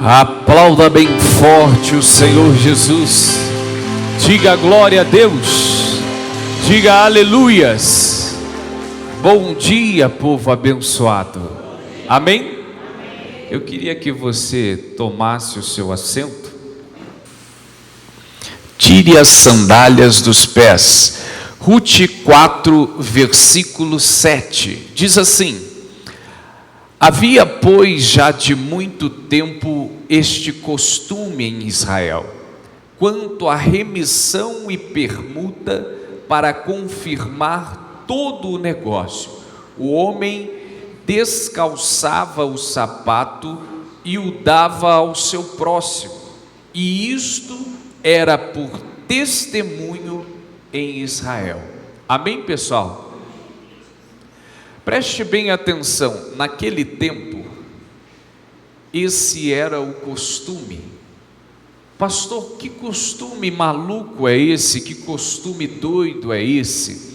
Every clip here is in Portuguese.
Aplauda bem forte o Senhor Jesus. Diga glória a Deus. Diga aleluias. Bom dia, povo abençoado. Amém? Eu queria que você tomasse o seu assento. Tire as sandálias dos pés. Rute 4, versículo 7. Diz assim: havia, pois, já de muito tempo este costume em Israel, quanto à remissão e permuta, para confirmar todo o negócio. O homem descalçava o sapato e o dava ao seu próximo, e isto era por testemunho em Israel. Amém, pessoal? Preste bem atenção, naquele tempo, esse era o costume. Pastor, que costume maluco é esse? Que costume doido é esse?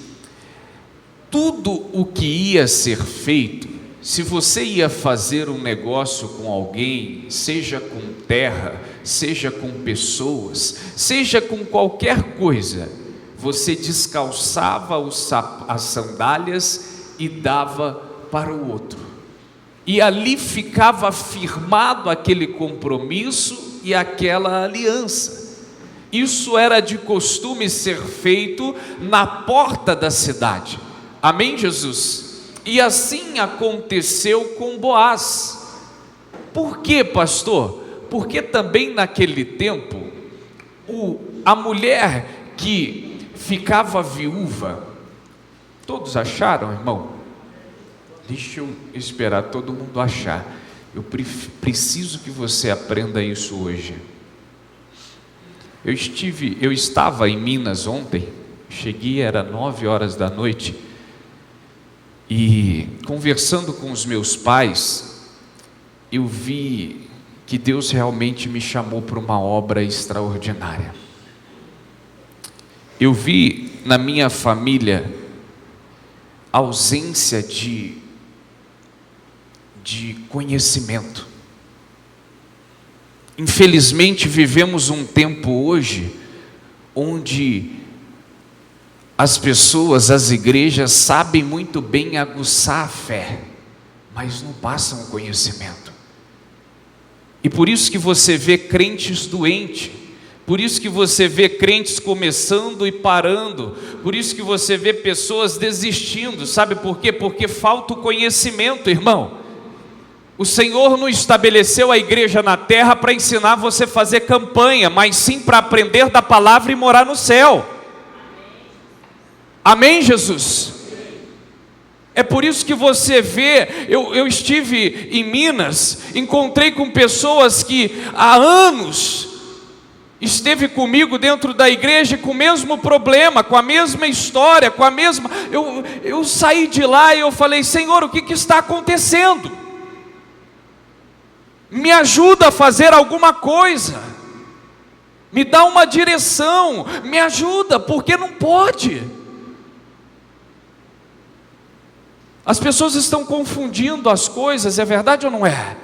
Tudo o que ia ser feito, se você ia fazer um negócio com alguém, seja com terra, seja com pessoas, seja com qualquer coisa, você descalçava as sandálias e dava para o outro, e ali ficava firmado aquele compromisso e aquela aliança. Isso era de costume ser feito na porta da cidade. Amém, Jesus? E assim aconteceu com Boaz. Por quê, pastor? Porque também naquele tempo a mulher que ficava viúva, todos acharam, irmão? Deixa eu esperar todo mundo achar. Eu preciso que você aprenda isso hoje. Eu estava em Minas ontem, cheguei, era 9 horas da noite, e conversando com os meus pais, eu vi que Deus realmente me chamou para uma obra extraordinária. Eu vi na minha família ausência de conhecimento. Infelizmente vivemos um tempo hoje onde as pessoas, as igrejas sabem muito bem aguçar a fé, mas não passam o conhecimento. E por isso que você vê crentes doentes, por isso que você vê crentes começando e parando, por isso que você vê pessoas desistindo. Sabe por quê? Porque falta o conhecimento, irmão. O Senhor não estabeleceu a igreja na terra para ensinar você a fazer campanha, mas sim para aprender da palavra e morar no céu. Amém, Jesus? É por isso que você vê, eu estive em Minas, encontrei com pessoas que há anos esteve comigo dentro da igreja com o mesmo problema, com a mesma história, com a mesma... Eu saí de lá e eu falei: Senhor, o que está acontecendo? Me ajuda a fazer alguma coisa, me dá uma direção, me ajuda, porque não pode. As pessoas estão confundindo as coisas, é verdade ou não é?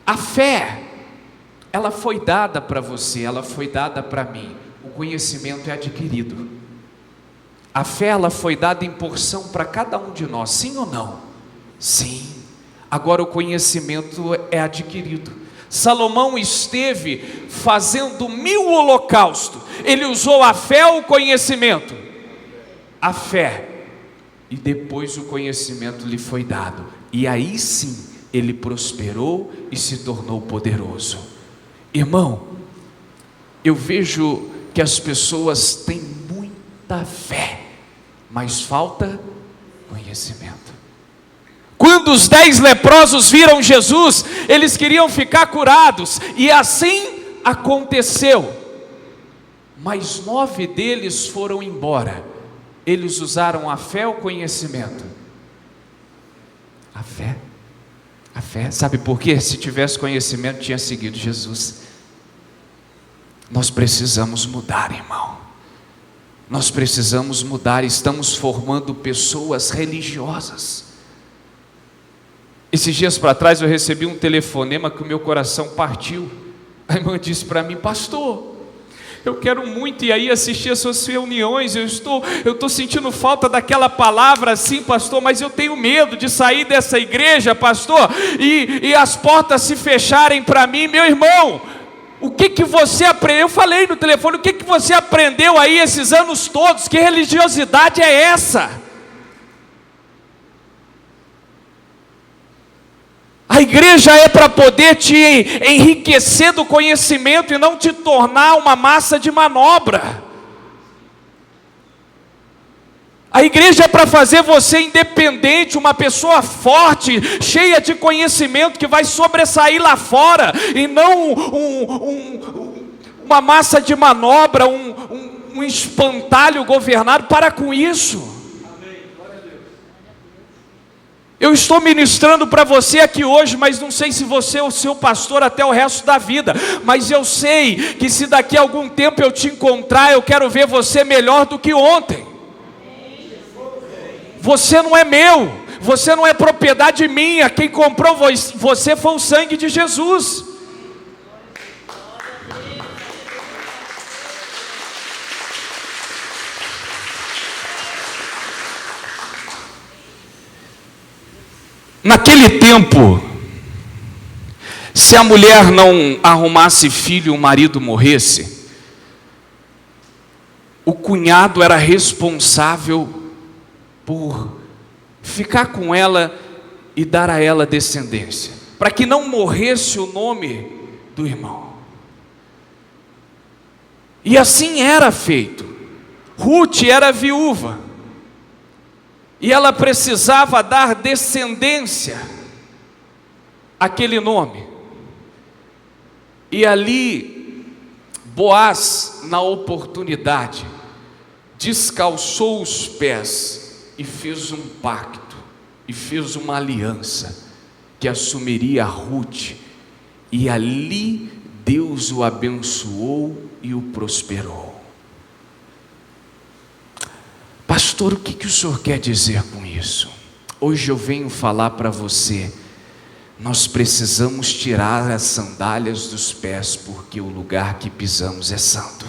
A fé, ela foi dada para você, ela foi dada para mim. O conhecimento é adquirido. A fé, ela foi dada em porção para cada um de nós, sim ou não? Sim. Agora o conhecimento é adquirido. Salomão esteve fazendo 1000 holocaustos. Ele usou a fé ou o conhecimento? A fé. E depois o conhecimento lhe foi dado. E aí sim, ele prosperou e se tornou poderoso. Irmão, eu vejo que as pessoas têm muita fé, mas falta conhecimento. Quando os 10 leprosos viram Jesus, eles queriam ficar curados, e assim aconteceu. Mas 9 deles foram embora. Eles usaram a fé ou o conhecimento? A fé. A fé. Sabe por quê? Se tivesse conhecimento, tinha seguido Jesus. Nós precisamos mudar, irmão. Nós precisamos mudar. Estamos formando pessoas religiosas. Esses dias para trás eu recebi um telefonema que o meu coração partiu. A irmã disse para mim: pastor, eu quero muito ir aí assistir as suas reuniões, eu estou sentindo falta daquela palavra assim, pastor, mas eu tenho medo de sair dessa igreja, pastor, e as portas se fecharem para mim. Meu irmão, o que você aprendeu? Eu falei no telefone, o que você aprendeu aí esses anos todos? Que religiosidade é essa? A igreja é para poder te enriquecer do conhecimento e não te tornar uma massa de manobra. A igreja é para fazer você independente, uma pessoa forte, cheia de conhecimento, que vai sobressair lá fora, e não uma massa de manobra, um espantalho governado. Para com isso. Eu estou ministrando para você aqui hoje, mas não sei se você é o seu pastor até o resto da vida, mas eu sei que se daqui a algum tempo eu te encontrar, eu quero ver você melhor do que ontem. Você não é meu, você não é propriedade minha, quem comprou você foi o sangue de Jesus. Naquele tempo, se a mulher não arrumasse filho e o marido morresse, o cunhado era responsável por ficar com ela e dar a ela descendência, para que não morresse o nome do irmão. E assim era feito. Ruth era viúva, e ela precisava dar descendência àquele nome. E ali, Boaz, na oportunidade, descalçou os pés e fez um pacto, e fez uma aliança, que assumiria Ruth, e ali Deus o abençoou e o prosperou. Pastor, o que o senhor quer dizer com isso? Hoje eu venho falar para você, nós precisamos tirar as sandálias dos pés, porque o lugar que pisamos é santo.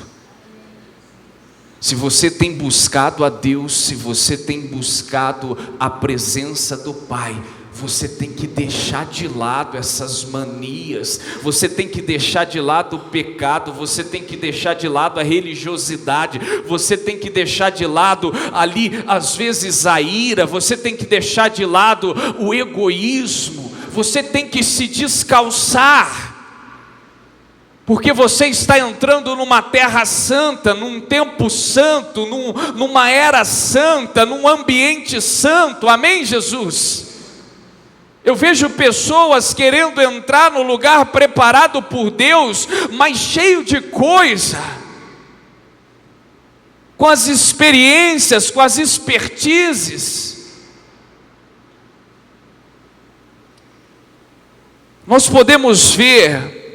Se você tem buscado a Deus, se você tem buscado a presença do Pai, você tem que deixar de lado essas manias, você tem que deixar de lado o pecado, você tem que deixar de lado a religiosidade, você tem que deixar de lado ali às vezes a ira, você tem que deixar de lado o egoísmo, você tem que se descalçar, porque você está entrando numa terra santa, num tempo santo, numa era santa, num ambiente santo. Amém, Jesus? Eu vejo pessoas querendo entrar no lugar preparado por Deus, mas cheio de coisa, com as experiências, com as expertises. Nós podemos ver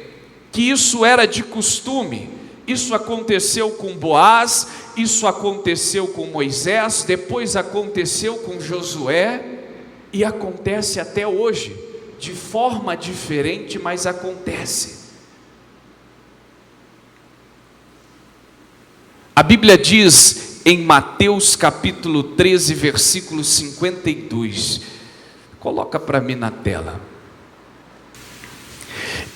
que isso era de costume. Isso aconteceu com Boaz, isso aconteceu com Moisés, depois aconteceu com Josué, e acontece até hoje, de forma diferente, mas acontece. A Bíblia diz em Mateus capítulo 13, versículo 52, coloca para mim na tela.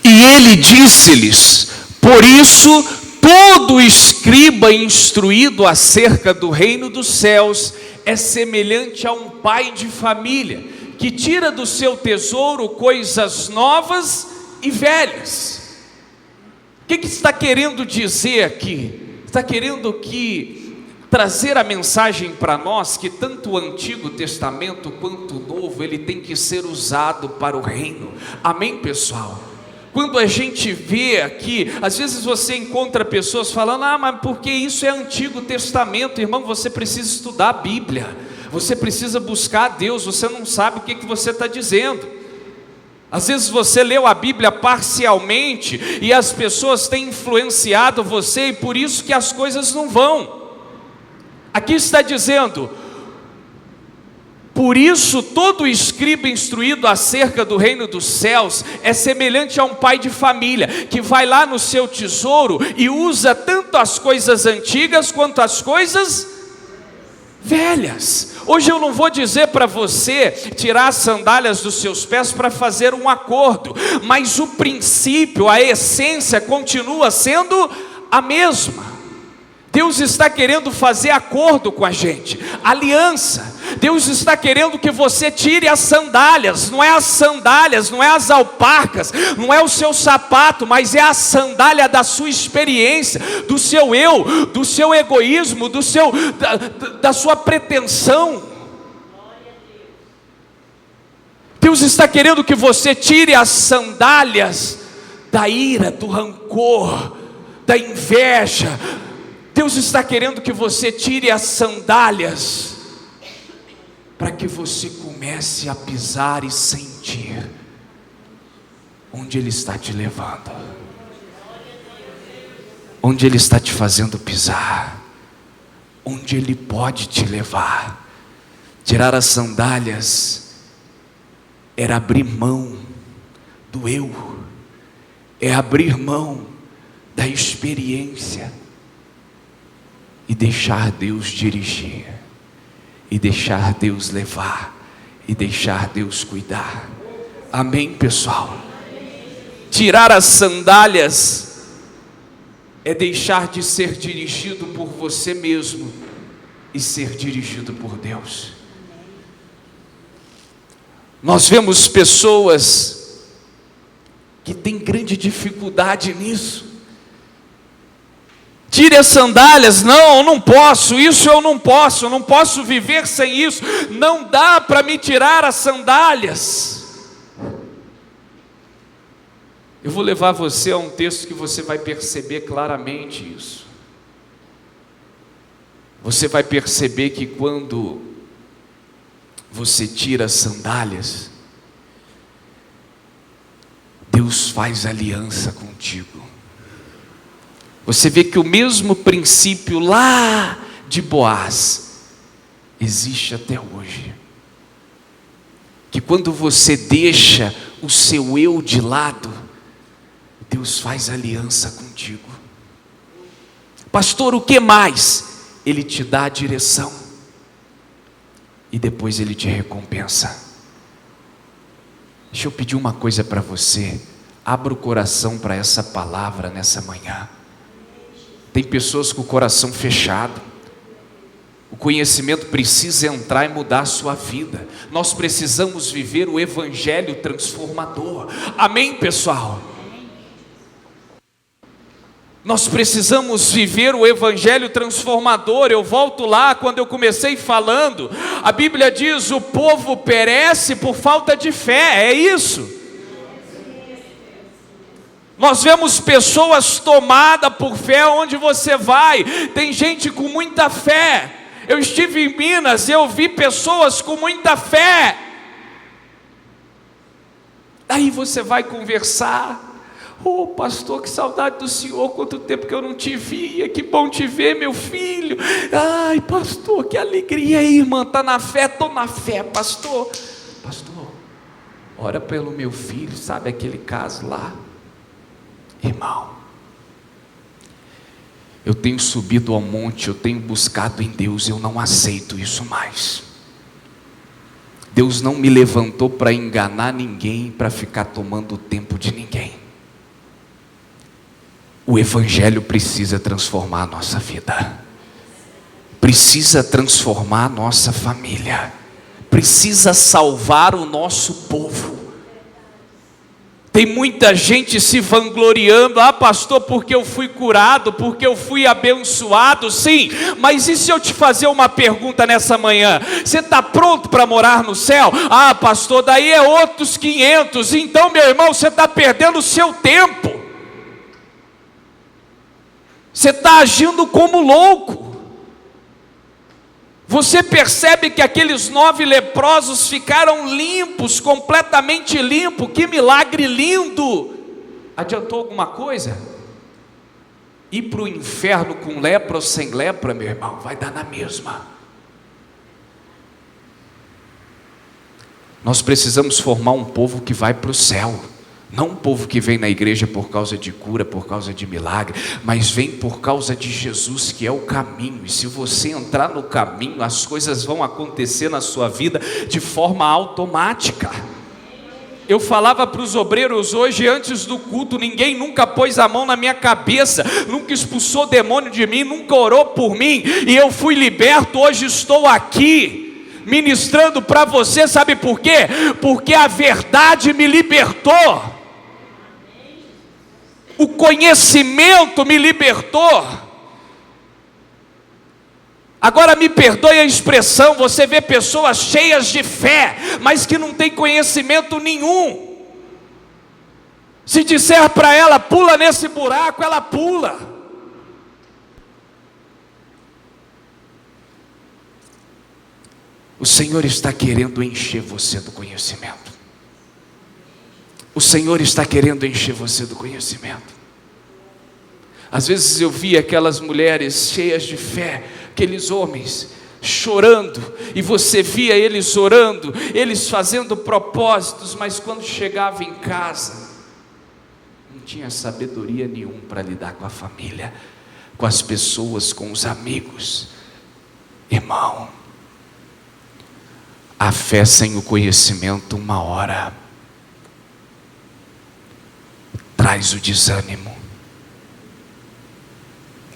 E ele disse-lhes: por isso todo escriba instruído acerca do reino dos céus é semelhante a um pai de família, que tira do seu tesouro coisas novas e velhas. O que está querendo dizer aqui? Está querendo trazer a mensagem para nós, que tanto o Antigo Testamento quanto o Novo, ele tem que ser usado para o reino. Amém, pessoal? Quando a gente vê aqui, às vezes você encontra pessoas falando: mas porque isso é Antigo Testamento. Irmão, você precisa estudar a Bíblia, você precisa buscar a Deus, você não sabe o que você está dizendo. Às vezes você leu a Bíblia parcialmente, e as pessoas têm influenciado você, e por isso que as coisas não vão. Aqui está dizendo: Por isso, todo escriba instruído acerca do reino dos céus é semelhante a um pai de família, que vai lá no seu tesouro e usa tanto as coisas antigas quanto as coisas velhas. Hoje eu não vou dizer para você tirar as sandálias dos seus pés para fazer um acordo, mas o princípio, a essência continua sendo a mesma. Deus está querendo fazer acordo com a gente, aliança. Deus está querendo que você tire as sandálias, não é as sandálias, não é as alparcas, não é o seu sapato, mas é a sandália da sua experiência, do seu eu, do seu egoísmo, da sua pretensão. Deus está querendo que você tire as sandálias da ira, do rancor, da inveja. Deus está querendo que você tire as sandálias, para que você comece a pisar e sentir onde Ele está te levando, onde Ele está te fazendo pisar, onde Ele pode te levar. Tirar as sandálias era abrir mão do eu, é abrir mão da experiência e deixar Deus dirigir, e deixar Deus levar, e deixar Deus cuidar. Amém, pessoal? Tirar as sandálias é deixar de ser dirigido por você mesmo e ser dirigido por Deus. Nós vemos pessoas que têm grande dificuldade nisso. Tire as sandálias. Não, eu não posso, isso eu não posso viver sem isso, não dá para me tirar as sandálias. Eu vou levar você a um texto que você vai perceber claramente isso. Você vai perceber que quando você tira as sandálias, Deus faz aliança contigo. Você vê que o mesmo princípio lá de Boaz existe até hoje. Que quando você deixa o seu eu de lado, Deus faz aliança contigo. Pastor, o que mais? Ele te dá a direção e depois Ele te recompensa. Deixa eu pedir uma coisa para você. Abra o coração para essa palavra nessa manhã. Tem pessoas com o coração fechado. O conhecimento precisa entrar e mudar a sua vida. Nós precisamos viver o evangelho transformador. Amém, pessoal? Nós precisamos viver o evangelho transformador. Eu volto lá quando eu comecei falando. A Bíblia diz: o povo perece por falta de fé. É isso. Nós vemos pessoas tomadas por fé onde você vai. Tem gente com muita fé. Eu estive em Minas e eu vi pessoas com muita fé. Aí você vai conversar. Oh, pastor, que saudade do senhor, quanto tempo que eu não te via, que bom te ver, meu filho. Ai, pastor, que alegria, irmã, está na fé? Estou na fé, pastor. Pastor, ora pelo meu filho, sabe aquele caso lá? Irmão, eu tenho subido ao monte, eu tenho buscado em Deus, eu não aceito isso mais. Deus não me levantou para enganar ninguém, para ficar tomando o tempo de ninguém. O evangelho precisa transformar a nossa vida, precisa transformar a nossa família, precisa salvar o nosso povo. Tem muita gente se vangloriando: ah, pastor, porque eu fui curado, porque eu fui abençoado. Sim, mas e se eu te fazer uma pergunta nessa manhã? Você está pronto para morar no céu? Ah, pastor, daí é outros 500. Então, meu irmão, você está perdendo o seu tempo. Você está agindo como louco. Você percebe que aqueles 9 leprosos ficaram limpos, completamente limpos. Que milagre lindo! Adiantou alguma coisa? Ir para o inferno com lepra ou sem lepra, meu irmão, vai dar na mesma. Nós precisamos formar um povo que vai para o céu. Não um povo que vem na igreja por causa de cura, por causa de milagre, mas vem por causa de Jesus, que é o caminho. E se você entrar no caminho, as coisas vão acontecer na sua vida de forma automática. Eu falava para os obreiros hoje, antes do culto, ninguém nunca pôs a mão na minha cabeça, nunca expulsou demônio de mim, nunca orou por mim, e eu fui liberto. Hoje estou aqui, ministrando para você. Sabe por quê? Porque a verdade me libertou. O conhecimento me libertou. Agora me perdoe a expressão, você vê pessoas cheias de fé, mas que não tem conhecimento nenhum. Se disser para ela, pula nesse buraco, ela pula. O Senhor está querendo encher você do conhecimento. O Senhor está querendo encher você do conhecimento. Às vezes eu vi aquelas mulheres cheias de fé, aqueles homens chorando, e você via eles orando, eles fazendo propósitos, mas quando chegava em casa, não tinha sabedoria nenhuma para lidar com a família, com as pessoas, com os amigos. Irmão, a fé sem o conhecimento, uma hora traz o desânimo.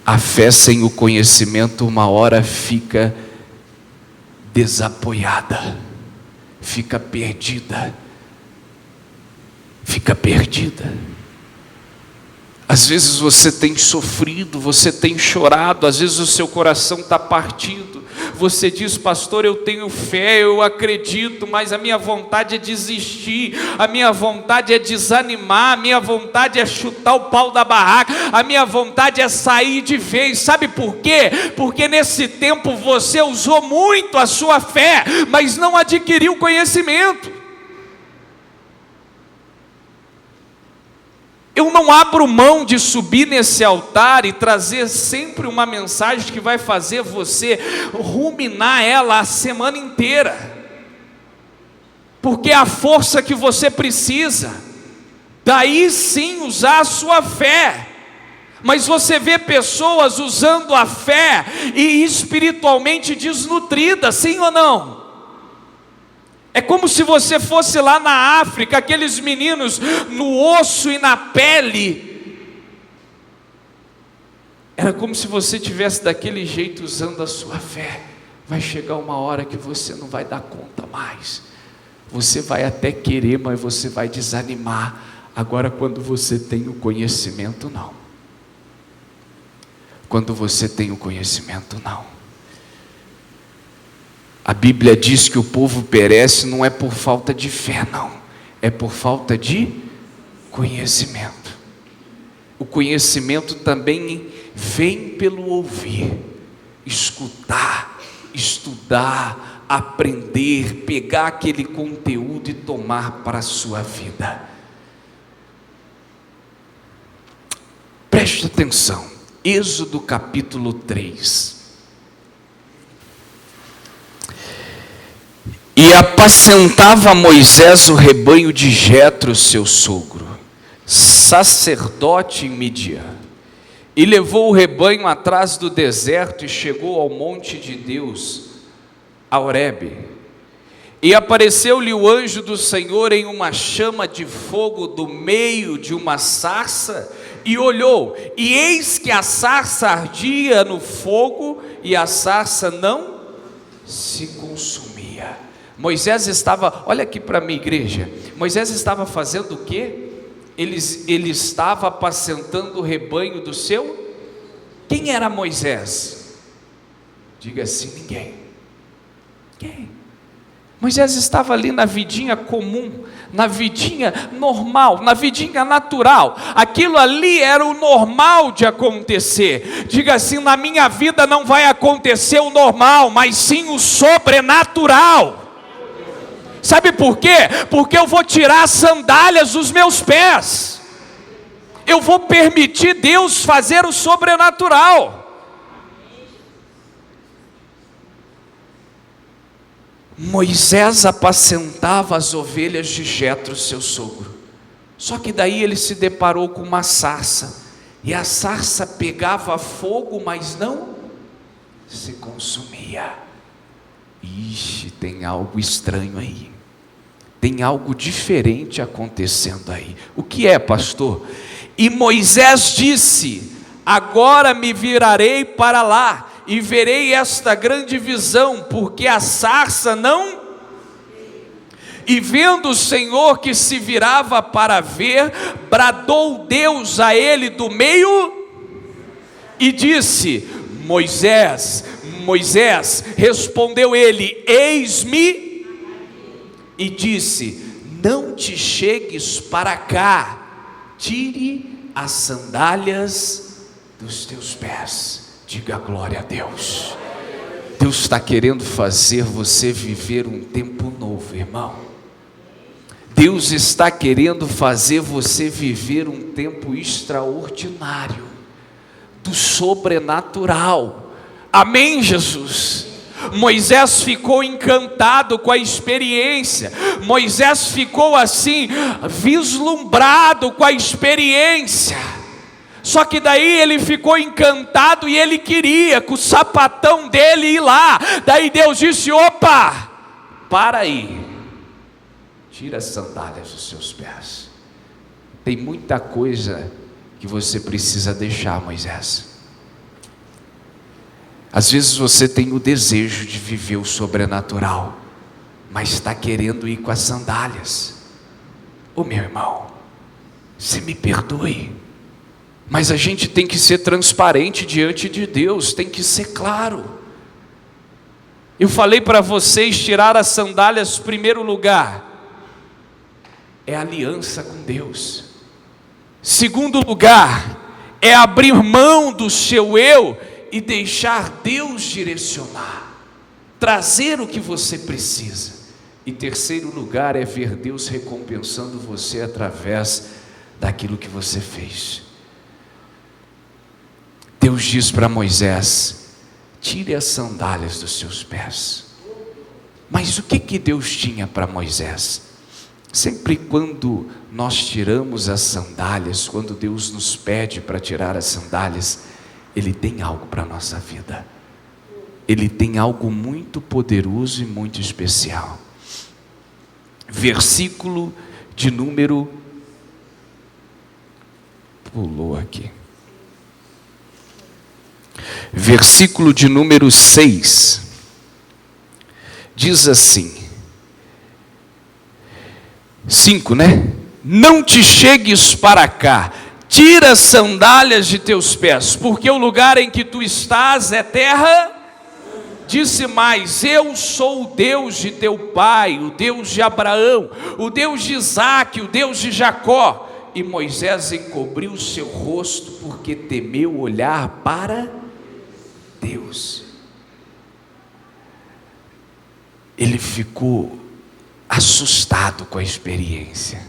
A fé sem o conhecimento, uma hora fica desapoiada, fica perdida. Às vezes você tem sofrido, você tem chorado, às vezes o seu coração está partido. Você diz, pastor, eu tenho fé, eu acredito, mas a minha vontade é desistir, a minha vontade é desanimar, a minha vontade é chutar o pau da barraca, a minha vontade é sair de vez. Sabe por quê? Porque nesse tempo você usou muito a sua fé, mas não adquiriu conhecimento. Eu não abro mão de subir nesse altar e trazer sempre uma mensagem que vai fazer você ruminar ela a semana inteira, porque é a força que você precisa. Daí sim usar a sua fé. Mas você vê pessoas usando a fé e espiritualmente desnutridas, sim ou não? É como se você fosse lá na África, aqueles meninos no osso e na pele. Era como se você tivesse daquele jeito usando a sua fé. Vai chegar uma hora que você não vai dar conta mais. Você vai até querer, mas você vai desanimar. Agora, quando você tem o conhecimento, não. Quando você tem o conhecimento, não. A Bíblia diz que o povo perece não é por falta de fé, não. É por falta de conhecimento. O conhecimento também vem pelo ouvir, escutar, estudar, aprender, pegar aquele conteúdo e tomar para a sua vida. Preste atenção, Êxodo capítulo 3. E apacentava Moisés o rebanho de Jetro, seu sogro, sacerdote em Midian, e levou o rebanho atrás do deserto e chegou ao monte de Deus, a Horebe. E apareceu-lhe o anjo do Senhor em uma chama de fogo do meio de uma sarça, e olhou, e eis que a sarça ardia no fogo, e a sarça não se consumia. Moisés estava, olha aqui para mim, igreja, Moisés estava fazendo o quê? Ele estava apacentando o rebanho do seu. Quem era Moisés? Diga assim, ninguém. Quem? Moisés estava ali na vidinha comum, na vidinha normal, na vidinha natural. Aquilo ali era o normal de acontecer. Diga assim, na minha vida não vai acontecer o normal, mas sim o sobrenatural. Sabe por quê? Porque eu vou tirar as sandálias dos meus pés. Eu vou permitir Deus fazer o sobrenatural. Moisés apacentava as ovelhas de Jetro, seu sogro. Só que daí ele se deparou com uma sarça, e a sarça pegava fogo, mas não se consumia. Ixi, tem algo estranho aí. Tem algo diferente acontecendo aí. O que é, pastor? E Moisés disse: agora me virarei para lá e verei esta grande visão, porque a sarça não... E vendo o Senhor que se virava para ver, bradou Deus a ele do meio e disse: Moisés, Moisés. Respondeu ele: eis-me. E disse: não te chegues para cá, tire as sandálias dos teus pés. Diga glória a Deus. Deus está querendo fazer você viver um tempo novo, irmão. Deus está querendo fazer você viver um tempo extraordinário, do sobrenatural. Amém, Jesus? Moisés ficou encantado com a experiência. Moisés ficou assim, vislumbrado com a experiência. Só que daí ele ficou encantado e ele queria com o sapatão dele ir lá. Daí Deus disse: opa, para aí, tira as sandálias dos seus pés. Tem muita coisa que você precisa deixar, Moisés. Às vezes você tem o desejo de viver o sobrenatural, mas está querendo ir com as sandálias. Ô meu irmão, você me perdoe, mas a gente tem que ser transparente diante de Deus, tem que ser claro. Eu falei para vocês tirar as sandálias, primeiro lugar, é aliança com Deus. Segundo lugar, é abrir mão do seu eu e deixar Deus direcionar, trazer o que você precisa. E terceiro lugar, é ver Deus recompensando você através daquilo que você fez. Deus diz para Moisés: tire as sandálias dos seus pés. Mas o que Deus tinha para Moisés? Sempre quando nós tiramos as sandálias, quando Deus nos pede para tirar as sandálias, Ele tem algo para a nossa vida. Ele tem algo muito poderoso e muito especial. Versículo de número... Pulou aqui. Versículo de número 6. Diz assim... 5, né? Não te chegues para cá, tira as sandálias de teus pés, porque o lugar em que tu estás é terra. Disse mais: eu sou o Deus de teu pai, o Deus de Abraão, o Deus de Isaque, o Deus de Jacó. E Moisés encobriu o seu rosto, porque temeu olhar para Deus. Ele ficou assustado com a experiência.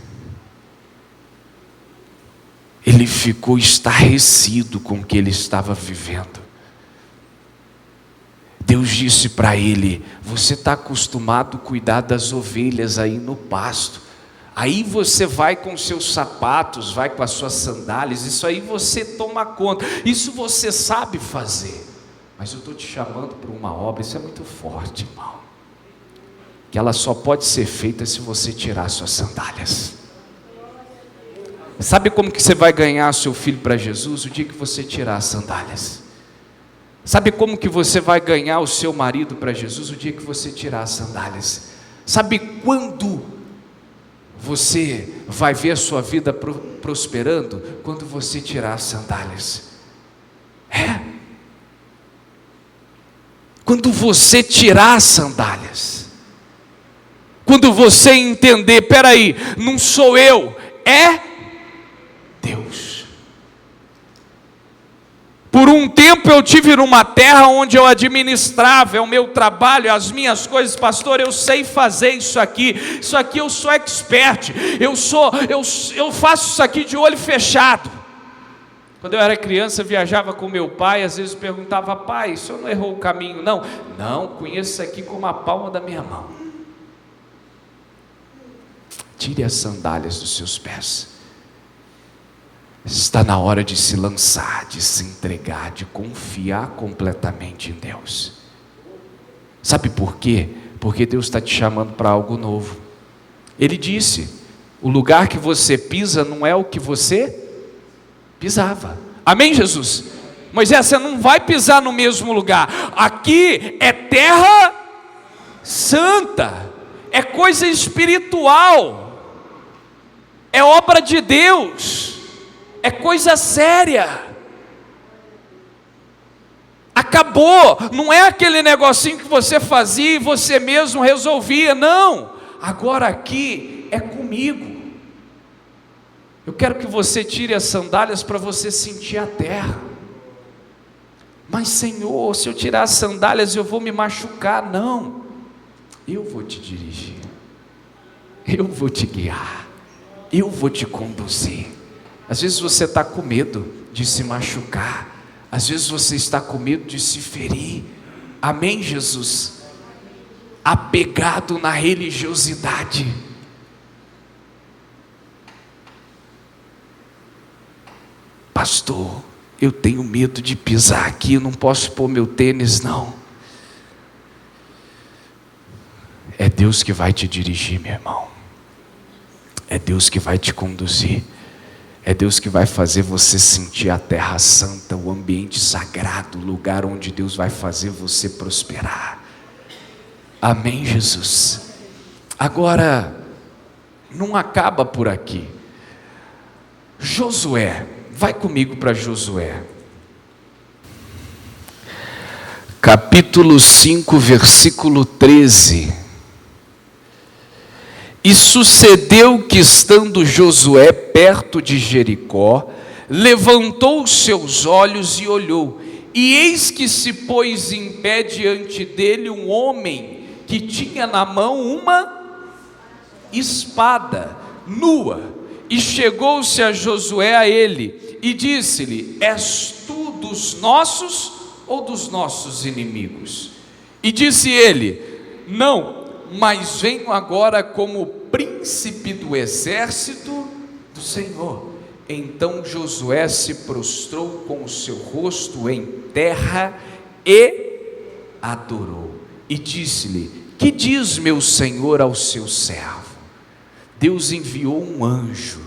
Ele ficou estarrecido com o que ele estava vivendo. Deus disse para ele: você está acostumado a cuidar das ovelhas aí no pasto, aí você vai com seus sapatos, vai com as suas sandálias, isso aí você toma conta, isso você sabe fazer, mas eu estou te chamando para uma obra, isso é muito forte, irmão, que ela só pode ser feita se você tirar suas sandálias. Sabe como que você vai ganhar seu filho para Jesus? O dia que você tirar as sandálias. Sabe como que você vai ganhar o seu marido para Jesus? O dia que você tirar as sandálias. Sabe quando você vai ver a sua vida prosperando? Quando você tirar as sandálias. Quando você tirar as sandálias. Quando você entender: peraí, não sou eu, é Deus. Por um tempo eu tive numa terra onde eu administrava, é o meu trabalho, as minhas coisas. Pastor, eu sei fazer isso aqui eu sou expert, eu faço isso aqui de olho fechado. Quando eu era criança, eu viajava com meu pai, às vezes perguntava: pai, o senhor não errou o caminho? Não, conheço isso aqui como a palma da minha mão. tire as sandálias dos seus pés. Está na hora de se lançar, de se entregar, de confiar completamente em Deus. Sabe por quê? Porque Deus está te chamando para algo novo. Ele disse: o lugar que você pisa não é o que você pisava. Amém, Jesus? Moisés, você não vai pisar no mesmo lugar. Aqui é terra santa, é coisa espiritual, é obra de Deus, é coisa séria. Acabou, não é aquele negocinho que você fazia e você mesmo resolvia, não. Agora aqui é comigo. Eu quero que você tire as sandálias para você sentir a terra. Mas Senhor, se eu tirar as sandálias eu vou me machucar. Não, eu vou te dirigir, eu vou te guiar, eu vou te conduzir. Às vezes você está com medo de se machucar, às vezes você está com medo de se ferir. Amém, Jesus? Apegado na religiosidade. Pastor, eu tenho medo de pisar aqui, eu não posso pôr meu tênis não. É Deus que vai te dirigir, meu irmão. É Deus que vai te conduzir. É Deus que vai fazer você sentir a terra santa, o ambiente sagrado, o lugar onde Deus vai fazer você prosperar. Amém, Jesus? Agora, não acaba por aqui. Josué, vai comigo para Josué. Capítulo 5, versículo 13. E sucedeu que, estando Josué perto de Jericó, levantou os seus olhos e olhou, e eis que se pôs em pé diante dele um homem que tinha na mão uma espada nua, e chegou-se a Josué a ele, e disse-lhe: és tu dos nossos ou dos nossos inimigos? E disse ele: não, mas venho agora como príncipe do exército do Senhor. Então Josué se prostrou com o seu rosto em terra e adorou. E disse-lhe: que diz meu senhor ao seu servo? Deus enviou um anjo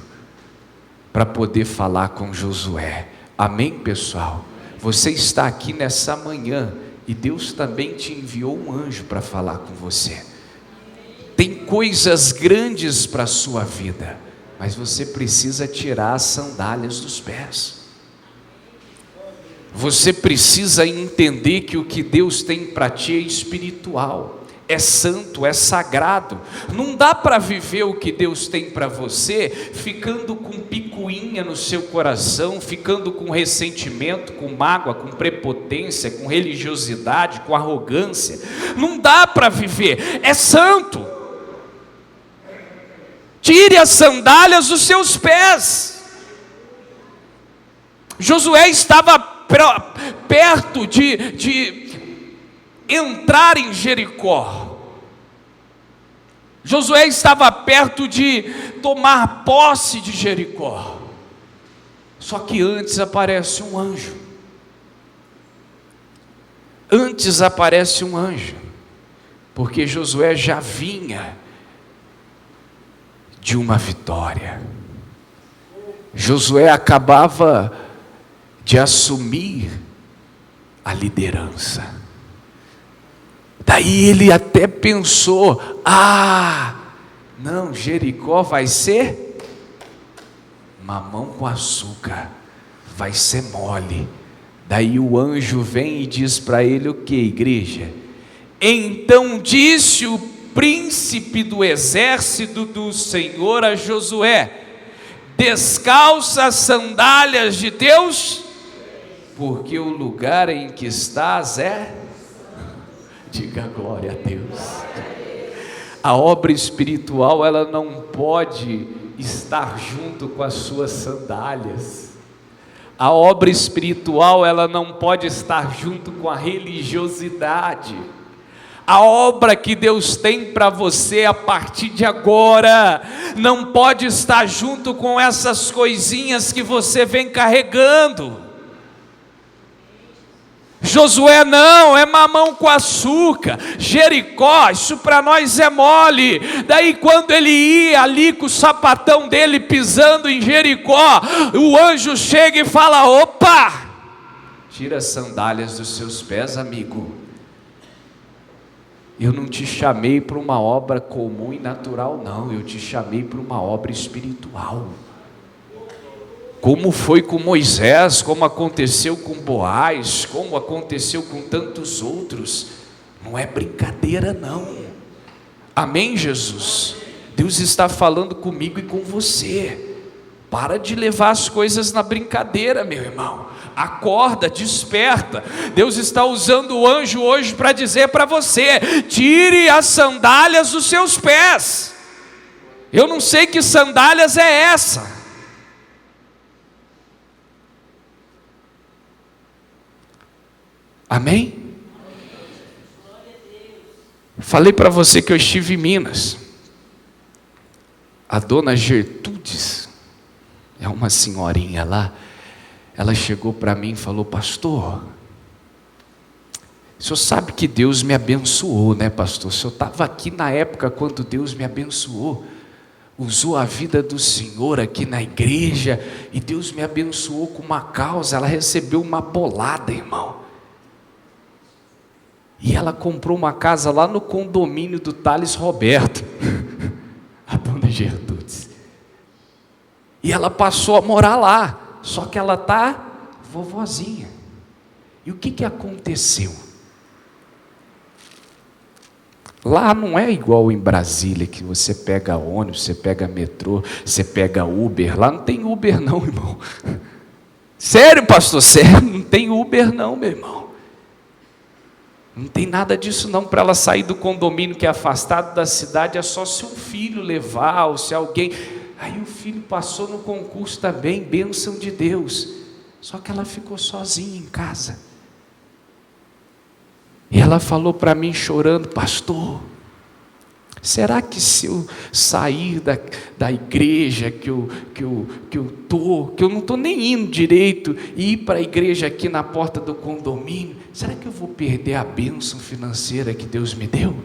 para poder falar com Josué. Amém, pessoal? Você está aqui nessa manhã e Deus também te enviou um anjo para falar com você. Tem coisas grandes para a sua vida, mas você precisa tirar as sandálias dos pés. Você precisa entender que o que Deus tem para ti é espiritual, é santo, é sagrado. Não dá para viver o que Deus tem para você ficando com picuinha no seu coração, ficando com ressentimento, com mágoa, com prepotência, com religiosidade, com arrogância. Não dá para viver, é santo. Tire as sandálias dos seus pés. Josué estava perto de entrar em Jericó. Josué estava perto de tomar posse de Jericó. Só que antes aparece um anjo. Antes aparece um anjo, porque Josué já vinha de uma vitória. Josué acabava de assumir a liderança. Daí ele até pensou: não, Jericó vai ser mamão com açúcar, vai ser mole. Daí o anjo vem e diz para ele o que, igreja? Então disse o príncipe do exército do Senhor a Josué: descalça as sandálias de Deus, porque o lugar em que estás é... Diga glória a Deus. A obra espiritual, ela não pode estar junto com as suas sandálias. A obra espiritual, ela não pode estar junto com a religiosidade. A obra que Deus tem para você a partir de agora não pode estar junto com essas coisinhas que você vem carregando. Josué não, é mamão com açúcar. Jericó, isso para nós é mole. Daí quando ele ia ali com o sapatão dele pisando em Jericó, o anjo chega e fala: opa, tira as sandálias dos seus pés, amigo. Eu não te chamei para uma obra comum e natural, não. Eu te chamei para uma obra espiritual. Como foi com Moisés, como aconteceu com Boaz, como aconteceu com tantos outros. Não é brincadeira, não. Amém, Jesus? Deus está falando comigo e com você. Para de levar as coisas na brincadeira, meu irmão. Acorda, desperta. Deus está usando o anjo hoje para dizer para você: tire as sandálias dos seus pés. Eu não sei que sandálias é essa. Amém? Falei para você que eu estive em Minas. A dona Gertrudes, é uma senhorinha lá, ela chegou para mim e falou: pastor, o senhor sabe que Deus me abençoou, né, pastor? O senhor estava aqui na época quando Deus me abençoou, usou a vida do senhor aqui na igreja, e Deus me abençoou com uma causa. Ela recebeu uma bolada, irmão, e ela comprou uma casa lá no condomínio do Thales Roberto, a dona Gertrudes, e ela passou a morar lá. Só que ela está vovozinha. E o que aconteceu? Lá não é igual em Brasília, que você pega ônibus, você pega metrô, você pega Uber. Lá não tem Uber não, irmão. Sério, pastor, sério, não tem Uber não, meu irmão. Não tem nada disso não. Para ela sair do condomínio que é afastado da cidade, é só se um filho levar, ou se alguém... Aí o filho passou no concurso também, bênção de Deus. Só que ela ficou sozinha em casa. E ela falou para mim chorando: pastor, será que se eu sair da igreja que eu não estou nem indo direito, e ir para a igreja aqui na porta do condomínio, será que eu vou perder a bênção financeira que Deus me deu?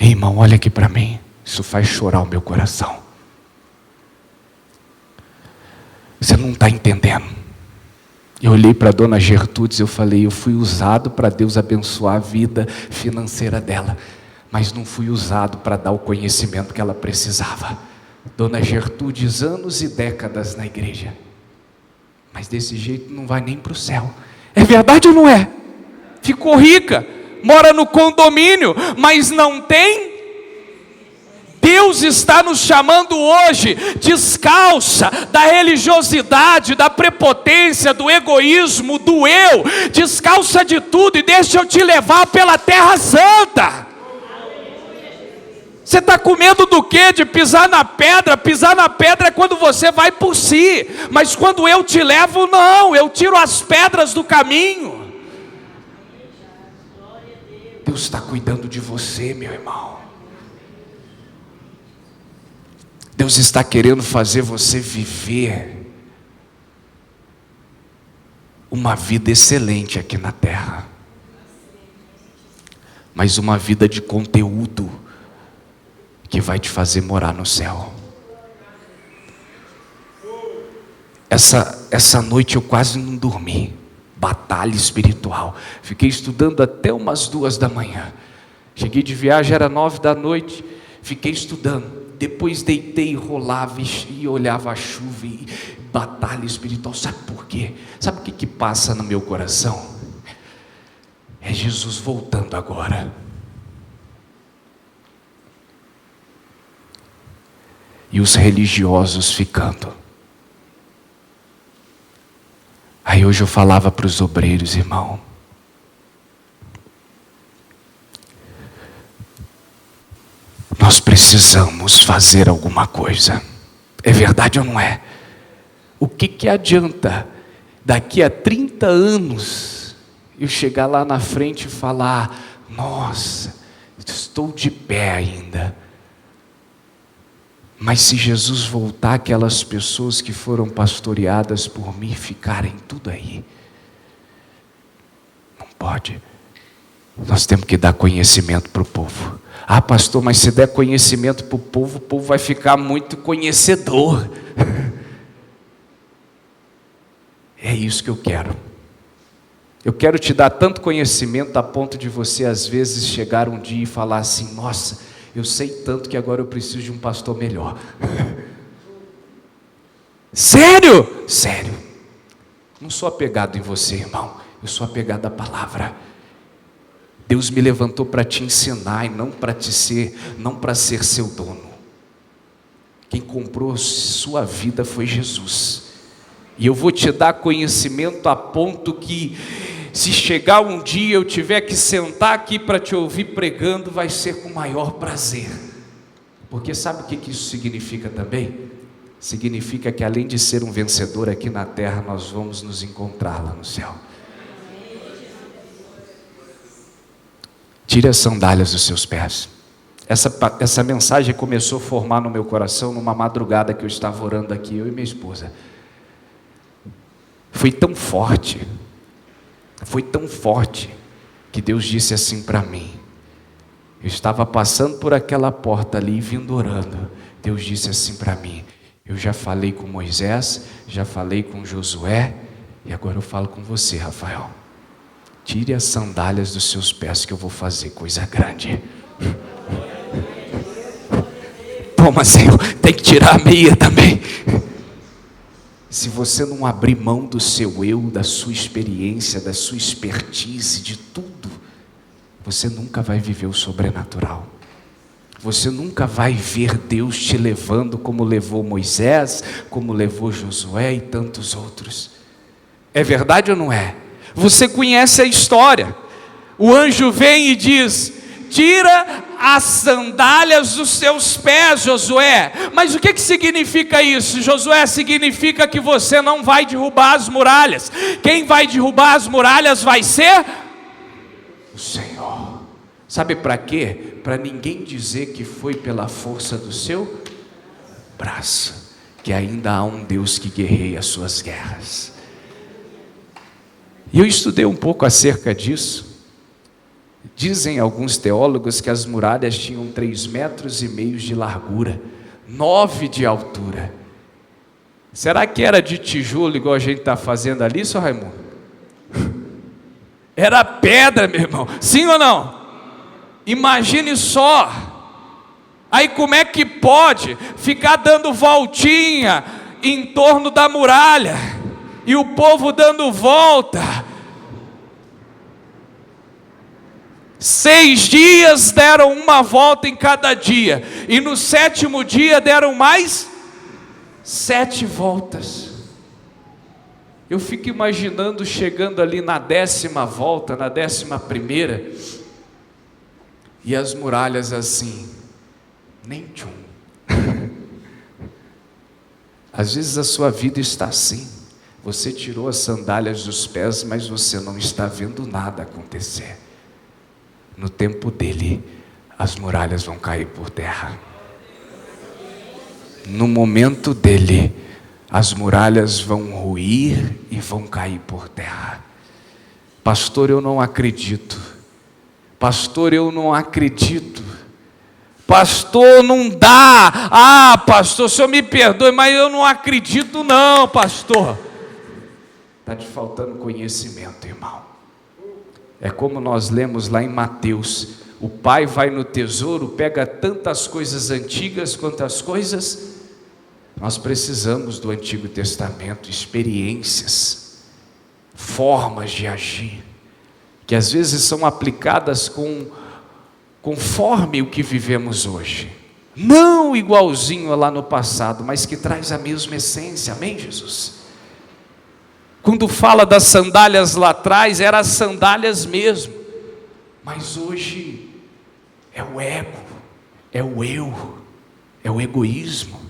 Irmão, olha aqui para mim, isso faz chorar o meu coração. Você não está entendendo. Eu olhei para a dona Gertrudes e eu falei: eu fui usado para Deus abençoar a vida financeira dela, mas não fui usado para dar o conhecimento que ela precisava. Dona Gertrudes, anos e décadas na igreja, mas desse jeito não vai nem para o céu. É verdade ou não é? Ficou rica, mora no condomínio, mas não tem. Deus está nos chamando hoje: descalça da religiosidade, da prepotência, do egoísmo, do eu, descalça de tudo e deixa eu te levar pela terra santa. Você está com medo do quê? De pisar na pedra? Pisar na pedra é quando você vai por si, mas quando eu te levo, não, eu tiro as pedras do caminho. Deus está cuidando de você, meu irmão. Deus está querendo fazer você viver uma vida excelente aqui na terra, mas uma vida de conteúdo que vai te fazer morar no céu. Essa noite eu quase não dormi. Batalha espiritual. Fiquei estudando até umas 2 da manhã. Cheguei de viagem, era 9 da noite. Fiquei estudando. Depois deitei, rolava e olhava a chuva e batalha espiritual. Sabe por quê? Sabe o que passa no meu coração? É Jesus voltando agora. E os religiosos ficando. Aí hoje eu falava para os obreiros: irmão, nós precisamos fazer alguma coisa. É verdade ou não é? O que adianta daqui a 30 anos, eu chegar lá na frente e falar: nossa, estou de pé ainda. Mas se Jesus voltar, aquelas pessoas que foram pastoreadas por mim ficarem tudo aí. Não pode. Nós temos que dar conhecimento para o povo. Ah, pastor, mas se der conhecimento para o povo vai ficar muito conhecedor. É isso que eu quero. Eu quero te dar tanto conhecimento a ponto de você às vezes chegar um dia e falar assim: nossa, eu sei tanto que agora eu preciso de um pastor melhor. Sério? Sério. Não sou apegado em você, irmão. Eu sou apegado à palavra. Deus me levantou para te ensinar e não para ser seu dono. Quem comprou sua vida foi Jesus. E eu vou te dar conhecimento a ponto que, se chegar um dia eu tiver que sentar aqui para te ouvir pregando, vai ser com o maior prazer. Porque sabe o que isso significa também? Significa que além de ser um vencedor aqui na terra, nós vamos nos encontrar lá no céu. Tire as sandálias dos seus pés. Essa mensagem começou a formar no meu coração numa madrugada que eu estava orando aqui, eu e minha esposa. Foi tão forte, que Deus disse assim para mim. Eu estava passando por aquela porta ali, vindo orando. Deus disse assim para mim: eu já falei com Moisés, já falei com Josué, e agora eu falo com você, Rafael. Tire as sandálias dos seus pés que eu vou fazer coisa grande. Toma, Senhor, tem que tirar a meia também. Se você não abrir mão do seu eu, da sua experiência, da sua expertise, de tudo, você nunca vai viver o sobrenatural. Você nunca vai ver Deus te levando como levou Moisés, como levou Josué e tantos outros. É verdade ou não é? Você conhece a história. O anjo vem e diz: tira as sandálias dos seus pés, Josué. Mas o que significa isso? Josué, significa que você não vai derrubar as muralhas. Quem vai derrubar as muralhas vai ser o Senhor. Sabe para quê? Para ninguém dizer que foi pela força do seu braço, que ainda há um Deus que guerreia as suas guerras. E eu estudei um pouco acerca disso. Dizem alguns teólogos que as muralhas tinham 3,5 metros de largura, 9 de altura. Será que era de tijolo igual a gente está fazendo ali, seu Raimundo? Era pedra, meu irmão. Sim ou não? Imagine só. Aí como é que pode ficar dando voltinha em torno da muralha e o povo dando volta? 6 dias deram uma volta em cada dia, e no 7º dia deram mais 7 voltas. Eu fico imaginando chegando ali na 10ª volta, na 11ª, e as muralhas assim, nem tchum. Às vezes a sua vida está assim. Você tirou as sandálias dos pés, mas você não está vendo nada acontecer. No tempo dele, as muralhas vão cair por terra. No momento dele, as muralhas vão ruir e vão cair por terra. Pastor, eu não acredito. Pastor, eu não acredito. Pastor, não dá. Ah, pastor, o senhor me perdoe, mas eu não acredito não, pastor. Está te faltando conhecimento, irmão. É como nós lemos lá em Mateus: o pai vai no tesouro, pega tantas coisas antigas quanto as coisas. Nós precisamos do Antigo Testamento, experiências, formas de agir, que às vezes são aplicadas conforme o que vivemos hoje. Não igualzinho lá no passado, mas que traz a mesma essência. Amém, Jesus? Quando fala das sandálias lá atrás, eram as sandálias mesmo. Mas hoje é o ego, é o eu, é o egoísmo,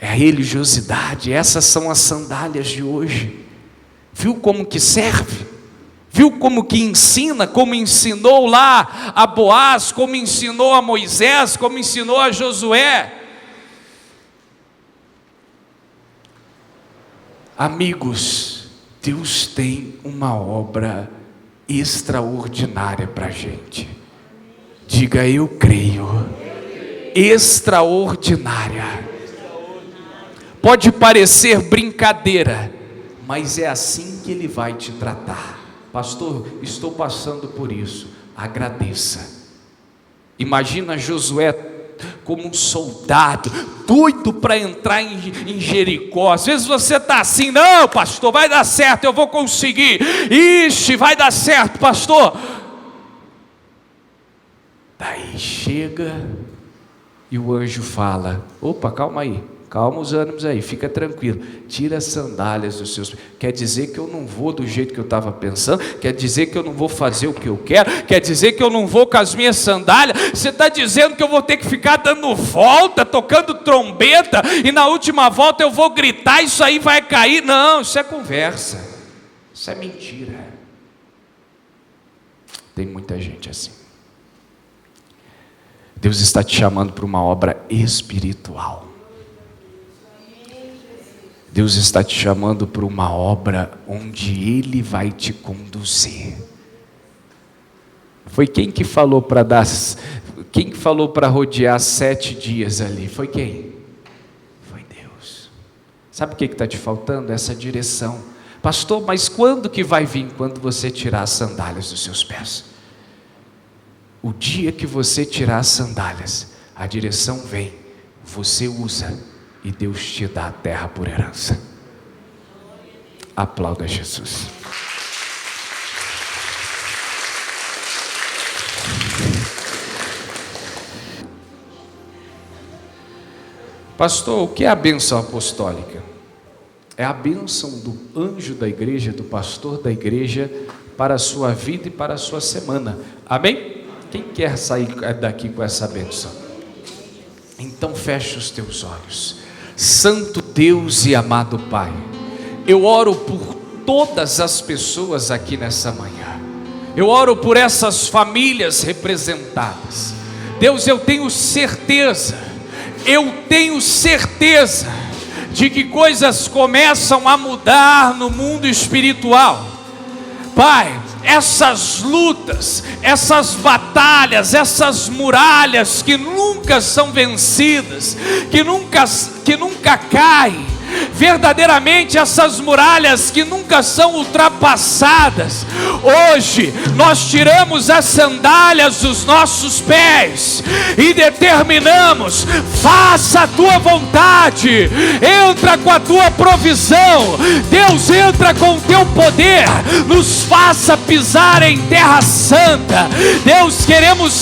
é a religiosidade. Essas são as sandálias de hoje. Viu como que serve? Viu como que ensina? Como ensinou lá a Boaz, como ensinou a Moisés, como ensinou a Josué. Amigos, Deus tem uma obra extraordinária para a gente. Diga: eu creio. Extraordinária. Pode parecer brincadeira, mas é assim que Ele vai te tratar. Pastor, estou passando por isso. Agradeça. Imagina Josué como um soldado, doido para entrar em Jericó. Às vezes você está assim: não, pastor, vai dar certo, eu vou conseguir. Ixi, vai dar certo, pastor. Daí chega e o anjo fala: opa, calma aí, calma os ânimos aí, fica tranquilo, tira as sandálias dos seus pés. Quer dizer que eu não vou do jeito que eu estava pensando? Quer dizer que eu não vou fazer o que eu quero? Quer dizer que eu não vou com as minhas sandálias? Você está dizendo que eu vou ter que ficar dando volta, tocando trombeta, e na última volta eu vou gritar, isso aí vai cair? Não, isso é conversa, isso é mentira. Tem muita gente assim. Deus está te chamando para uma obra espiritual. Deus está te chamando para uma obra onde Ele vai te conduzir. Foi quem que falou para dar, quem que falou para rodear 7 dias ali? Foi quem? Foi Deus. Sabe o que está te faltando? Essa direção. Pastor, mas quando que vai vir? Quando você tirar as sandálias dos seus pés. O dia que você tirar as sandálias, a direção vem, você usa, e Deus te dá a terra por herança. Aplauda Jesus. Pastor, o que é a bênção apostólica? É a bênção do anjo da igreja, do pastor da igreja, para a sua vida e para a sua semana. Amém? Quem quer sair daqui com essa bênção? Então feche os teus olhos. Santo Deus e amado Pai, eu oro por todas as pessoas aqui nessa manhã. Eu oro por essas famílias representadas. Deus, eu tenho certeza de que coisas começam a mudar no mundo espiritual. Pai, essas lutas, essas batalhas, essas muralhas que nunca são vencidas, que nunca caem, verdadeiramente essas muralhas que nunca são ultrapassadas, hoje nós tiramos as sandálias dos nossos pés e determinamos: faça a tua vontade, entra com a tua provisão, Deus, entra com o teu poder, nos faça pisar em terra santa. Deus, queremos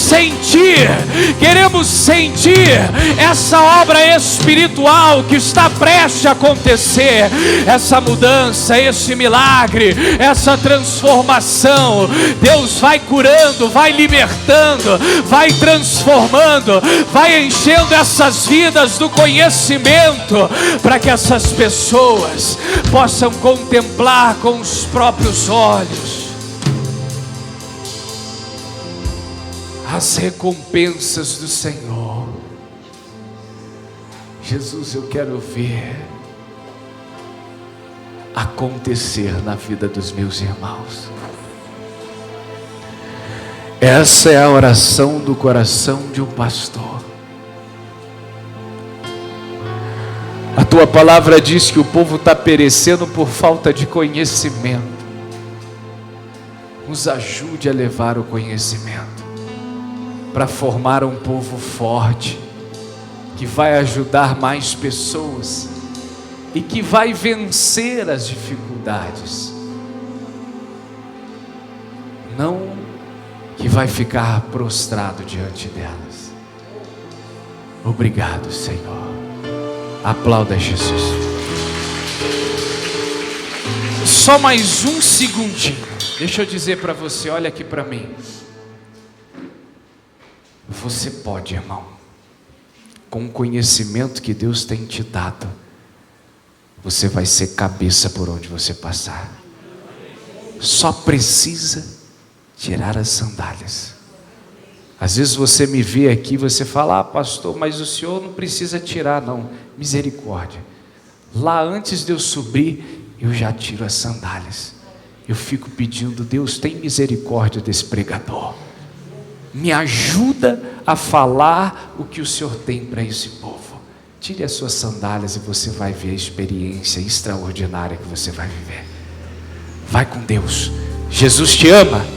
sentir essa obra espiritual que está prestes a acontecer, essa mudança, esse milagre, essa transformação. Deus, vai curando, vai libertando, vai transformando, vai enchendo essas vidas do conhecimento, para que essas pessoas possam contemplar com os próprios olhos as recompensas do Senhor. Jesus, eu quero ver acontecer na vida dos meus irmãos. Essa é a oração do coração de um pastor. A tua palavra diz que o povo está perecendo por falta de conhecimento. Nos ajude a levar o conhecimento para formar um povo forte, que vai ajudar mais pessoas e que vai vencer as dificuldades, não que vai ficar prostrado diante delas. Obrigado, Senhor. Aplauda Jesus. Só mais um segundinho. Deixa eu dizer para você, olha aqui para mim. Você pode, irmão, com o conhecimento que Deus tem te dado, você vai ser cabeça por onde você passar. só precisa tirar as sandálias. Às vezes você me vê aqui e você fala: pastor, mas o senhor não precisa tirar não. Misericórdia. Lá antes de eu subir, eu já tiro as sandálias. Eu fico pedindo: Deus, tem misericórdia desse pregador. Me ajuda a falar o que o Senhor tem para esse povo. Tire as suas sandálias e você vai ver a experiência extraordinária que você vai viver. Vai com Deus. Jesus te ama.